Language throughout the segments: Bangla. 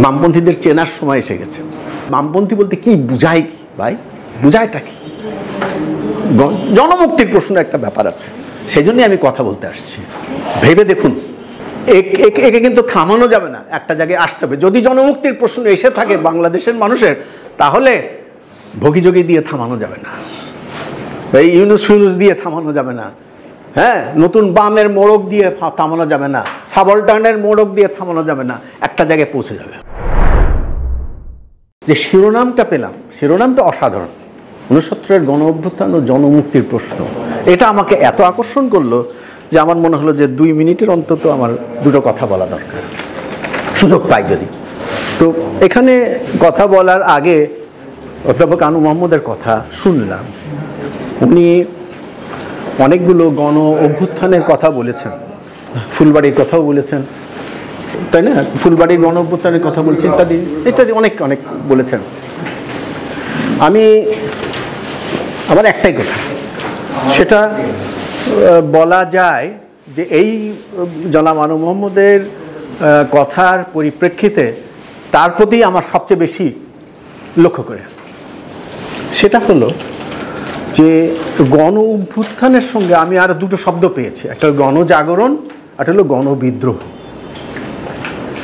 বামপন্থীদের চেনার সময় এসে গেছে। বামপন্থী বলতে কি বুঝায়, কি ভাই বুঝায়টা কি? জনমুক্তির প্রশ্ন একটা ব্যাপার আছে, সেই জন্যই আমি কথা বলতে আসছি। ভেবে দেখুন, একে কিন্তু থামানো যাবে না, একটা জায়গায় আসতে হবে। যদি জনমুক্তির প্রশ্ন এসে থাকে বাংলাদেশের মানুষের, তাহলে ভোগীযোগী দিয়ে থামানো যাবে না, এই ইউনুস ফিউনুস দিয়ে থামানো যাবে না, হ্যাঁ, নতুন বামের মোড়ক দিয়ে থামানো যাবে না, সাবলটার্নের মোড়ক দিয়ে থামানো যাবে না, একটা জায়গায় পৌঁছে যাবে। যে শিরোনামটা পেলাম, শিরোনামটা অসাধারণ, ৬৯-এর গণ অভ্যুত্থান ও জনমুক্তির প্রশ্ন। এটা আমাকে এত আকর্ষণ করলো যে আমার মনে হলো যে 2 মিনিটের অন্তত আমার দুটো কথা বলা দরকার, সুযোগ পাই যদি। তো এখানে কথা বলার আগে অধ্যাপক আনু মোহাম্মদের কথা শুনলাম। উনি অনেকগুলো গণ অভ্যুত্থানের কথা বলেছেন, ফুলবাড়ির কথাও বলেছেন, তাই না? ফুলবাড়ির গণ অভ্যুত্থানের কথা বলছেন, ইত্যাদি ইত্যাদি অনেক অনেক বলেছেন। আমার একটাই কথা, সেটা বলা যায় যে এই জনাব আনু মোহাম্মদের কথার পরিপ্রেক্ষিতে তার প্রতি আমার সবচেয়ে বেশি লক্ষ্য করে, সেটা হলো যে গণ অভ্যুত্থানের সঙ্গে আমি আর দুটো শব্দ পেয়েছি, একটা হলো গণজাগরণ, একটা হলো গণবিদ্রোহ।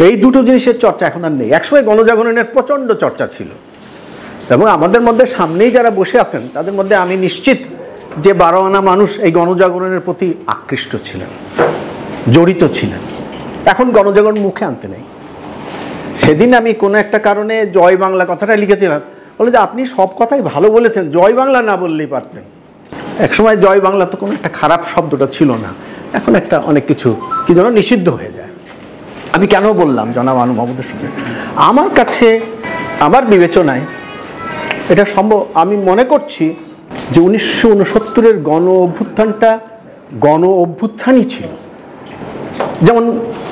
এই দুটো জিনিসের চর্চা এখন আর নেই। একসময় গণজাগরণের প্রচণ্ড চর্চা ছিল, এবং আমাদের মধ্যে সামনেই যারা বসে আছেন তাদের মধ্যে আমি নিশ্চিত যে 12 আনা মানুষ এই গণজাগরণের প্রতি আকৃষ্ট ছিলেন, জড়িত ছিলেন। এখন গণজাগরণ মুখে আনতে নেই। সেদিন আমি কোনো একটা কারণে জয় বাংলা কথাটা লিখেছিলাম, বলে যে আপনি সব কথাই ভালো বলেছেন, জয় বাংলা না বললেই পারতেন। একসময় জয় বাংলা তো কোনো একটা খারাপ শব্দটা ছিল না, এখন একটা অনেক কিছু কি যেন নিষিদ্ধ হয়ে যায়। আমি কেন বললাম জনাব আনু মোহাম্মদের সঙ্গে, আমার কাছে, আমার বিবেচনায় এটা সম্ভব। আমি মনে করছি যে ১৯৬৯-এর গণ অভ্যুত্থানটা গণ অভ্যুত্থানই ছিল। যেমন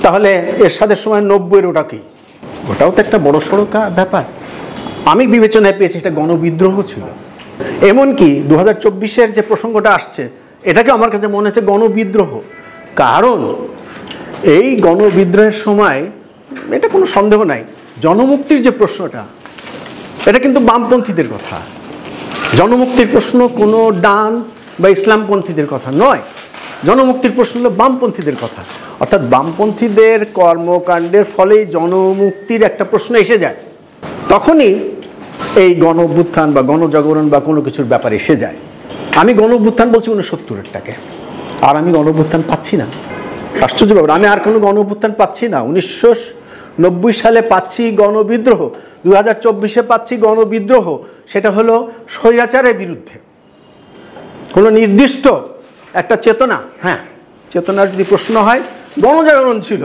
তাহলে এরশাদের সময় ৯০-এর ওটা কি, ওটাও তো একটা বড় সড়ো ব্যাপার। আমি বিবেচনায় পেয়েছি এটা গণবিদ্রোহ ছিল। এমনকি ২০২৪-এর যে প্রসঙ্গটা আসছে, এটাকে আমার কাছে মনে হচ্ছে গণবিদ্রোহ। কারণ এই গণবিদ্রোহের সময়, এটা কোনো সন্দেহ নাই, জনমুক্তির যে প্রশ্নটা, এটা কিন্তু বামপন্থীদের কথা। জনমুক্তির প্রশ্ন কোনো ডান বা ইসলামপন্থীদের কথা নয়, জনমুক্তির প্রশ্ন হলো বামপন্থীদের কথা। অর্থাৎ বামপন্থীদের কর্মকাণ্ডের ফলেই জনমুক্তির একটা প্রশ্ন এসে যায়, তখনই এই গণ অভ্যুত্থান বা গণজাগরণ বা কোনো কিছুর ব্যাপার এসে যায়। আমি গণ অভ্যুত্থান বলছি ৬৯-এরটাকে, আর আমি গণ অভ্যুত্থান পাচ্ছি না। আশ্চর্য ব্যাপার, আমি আর কোনো গণ অভ্যুত্থান পাচ্ছি না। ১৯৯০ সালে পাচ্ছি গণবিদ্রোহ, ২০২৪-এ পাচ্ছি গণবিদ্রোহ। সেটা হলো স্বৈরাচারের বিরুদ্ধে কোনো নির্দিষ্ট একটা চেতনা। হ্যাঁ, চেতনার যদি প্রশ্ন হয়, গণজাগরণ ছিল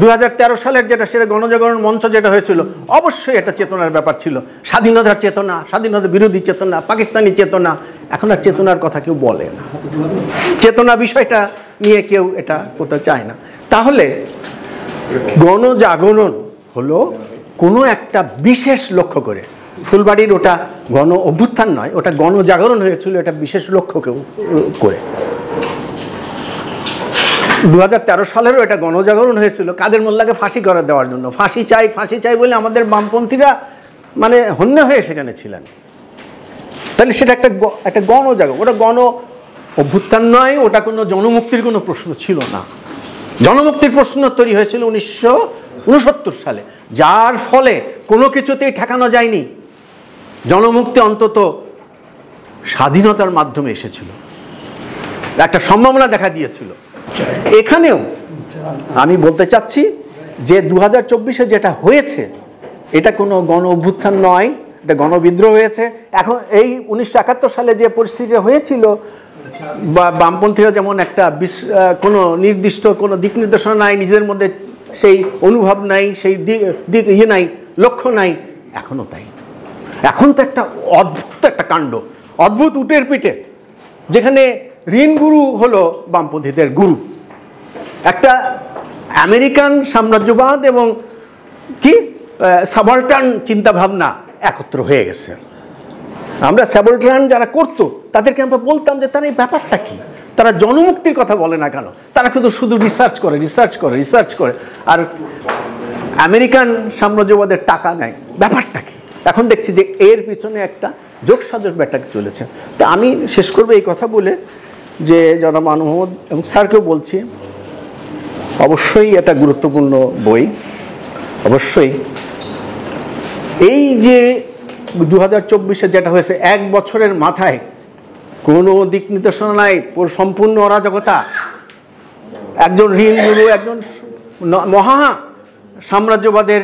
২০১৩ সালের যেটা, সেটা গণজাগরণ মঞ্চ যেটা হয়েছিল, অবশ্যই একটা চেতনার ব্যাপার ছিল, স্বাধীনতার চেতনা, স্বাধীনতা বিরোধী চেতনা, পাকিস্তানি চেতনা। এখন আর চেতনার কথা কেউ বলে না, চেতনা বিষয়টা নিয়ে কেউ এটা করতে চায় না। তাহলে গণজাগরণ হলো কোনো একটা বিশেষ লক্ষ্য করে, ফুলবাড়ির ওটা গণ অভ্যুত্থান নয়, ওটা গণজাগরণ হয়েছিল এটা বিশেষ লক্ষ্য করে। ২০১৩ সালেরও এটা গণজাগরণ হয়েছিল কাদের মোল্লাকে ফাঁসি করে দেওয়ার জন্য। ফাঁসি চাই ফাঁসি চাই বলে আমাদের বামপন্থীরা মানে হন্যে হয়ে সেখানে ছিলেন। তাহলে সেটা একটা গণজাগরণ, ওটা গণ অভ্যুত্থান নয়, ওটা কোনো জনমুক্তির কোনো প্রশ্ন ছিল না। জনমুক্তির প্রশ্ন তৈরি হয়েছিল ১৯৬৯ সালে, যার ফলে কোনো কিছুতেই ঠেকানো যায়নি। জনমুক্তি অন্তত স্বাধীনতার মাধ্যমে এসেছিল, একটা সম্ভাবনা দেখা দিয়েছিল। এখানেও আমি বলতে চাচ্ছি যে ২০২৪-এ যেটা হয়েছে, এটা কোনো গণ অভ্যুত্থান নয়, এটা গণবিদ্রোহ হয়েছে। এখন এই ১৯৭১ সালে যে পরিস্থিতি হয়েছিল, বা বামপন্থীরা যেমন একটা কোনো নির্দিষ্ট কোনো দিক নির্দেশনা নাই, নিজেদের মধ্যে সেই অনুভব নাই, সেই দিক নাই, লক্ষ্য নাই, এখনও তাই। এখন তো একটা অদ্ভুত একটা কাণ্ড, অদ্ভুত উটের পিঠে, যেখানে ঋণ গুরু হলো বামপন্থীদের গুরু। একটা আমেরিকান সাম্রাজ্যবাদ এবং কি সাবলটার্ন চিন্তাভাবনা একত্র হয়ে গেছে। আমরা সাবলটার্ন যারা করতো তাদেরকে আমরা বলতাম যে তারা এই ব্যাপারটা কি, তারা জনমুক্তির কথা বলে না কেন, তারা কিন্তু শুধু রিসার্চ করে। আর আমেরিকান সাম্রাজ্যবাদের টাকা নেয়, ব্যাপারটা কি? এখন দেখছি যে এর পিছনে একটা যোগসাজশ ব্যাটাকে চলেছে। তা আমি শেষ করবো এই কথা বলে যে জনাব আনু মোহাম্মদ এবং স্যারকেও বলছি, অবশ্যই এটা গুরুত্বপূর্ণ বই। অবশ্যই এই যে 2024-এ যেটা হয়েছে, 1 বছরের মাথায় কোনো দিক নির্দেশনা নাই, সম্পূর্ণ অরাজকতা, একজন ঋণ গুরু, একজন মহা সাম্রাজ্যবাদের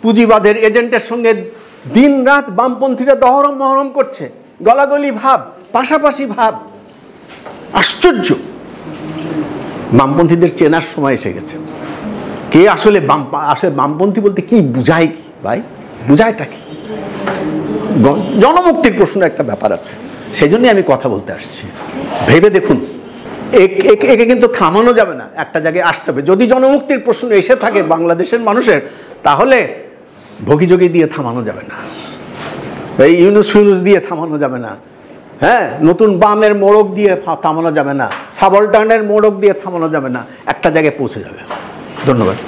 পুঁজিবাদের এজেন্টের সঙ্গে দিন রাত বামপন্থীরা দহরম মহরম করছে, গলাগলি ভাব, পাশাপাশি ভাব। আশ্চর্য! বামপন্থীদের চেনার সময় এসে গেছে। কে আসলে বামপন্থী বলতে কি বুঝায়, কি ভাই, বুঝায়টা কি? জনমুক্তির প্রশ্ন একটা ব্যাপার আছে, সেই জন্যই আমি কথা বলতে আসছি। ভেবে দেখুন, একে কিন্তু থামানো যাবে না, একটা জায়গায় আসতে হবে। যদি জনমুক্তির প্রশ্ন এসে থাকে বাংলাদেশের মানুষের, তাহলে ভোগীযোগী দিয়ে থামানো যাবে না, এই ইউনুস ফিউনুস দিয়ে থামানো যাবে না, হ্যাঁ, নতুন বামের মোড়ক দিয়ে থামানো যাবে না, সাবলটার্নের মোড়ক দিয়ে থামানো যাবে না, একটা জায়গায় পৌঁছে যাবে। ধন্যবাদ।